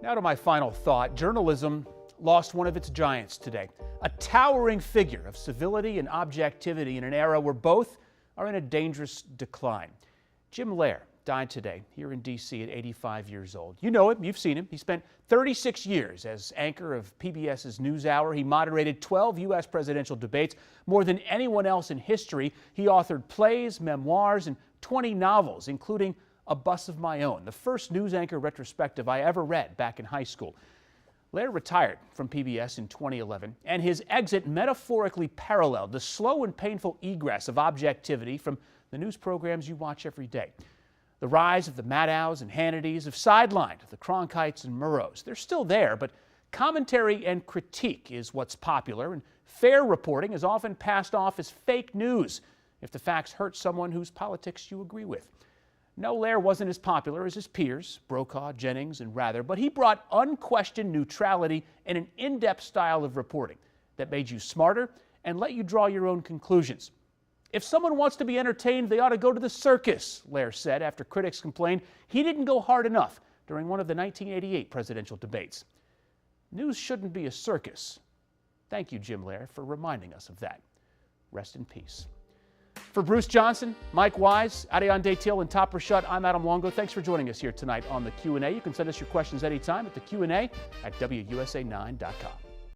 Now to my final thought. Journalism lost one of its giants today. A towering figure of civility and objectivity in an era where both are in a dangerous decline. Jim Lehrer died today here in D.C. at 85 years old. You know him, you've seen him. He spent 36 years as anchor of PBS's NewsHour. He moderated 12 U.S. presidential debates. More than anyone else in history, he authored plays, memoirs, and 20 novels, including A Bus of My Own, the first news anchor retrospective I ever read back in high school. Lehrer retired from PBS in 2011, and his exit metaphorically paralleled the slow and painful egress of objectivity from the news programs you watch every day. The rise of the Maddow's and Hannity's have sidelined the Cronkites and Murrows. They're still there, but commentary and critique is what's popular, and fair reporting is often passed off as fake news if the facts hurt someone whose politics you agree with. No, Lehrer wasn't as popular as his peers, Brokaw, Jennings, and Rather, but he brought unquestioned neutrality and an in-depth style of reporting that made you smarter and let you draw your own conclusions. If someone wants to be entertained, they ought to go to the circus, Lehrer said after critics complained he didn't go hard enough during one of the 1988 presidential debates. News shouldn't be a circus. Thank you, Jim Lehrer, for reminding us of that. Rest in peace. For Bruce Johnson, Mike Wise, Adion Daytil, and Top Rashad, I'm Adam Longo. Thanks for joining us here tonight on the Q&A. You can send us your questions anytime at the Q&A at WUSA9.com.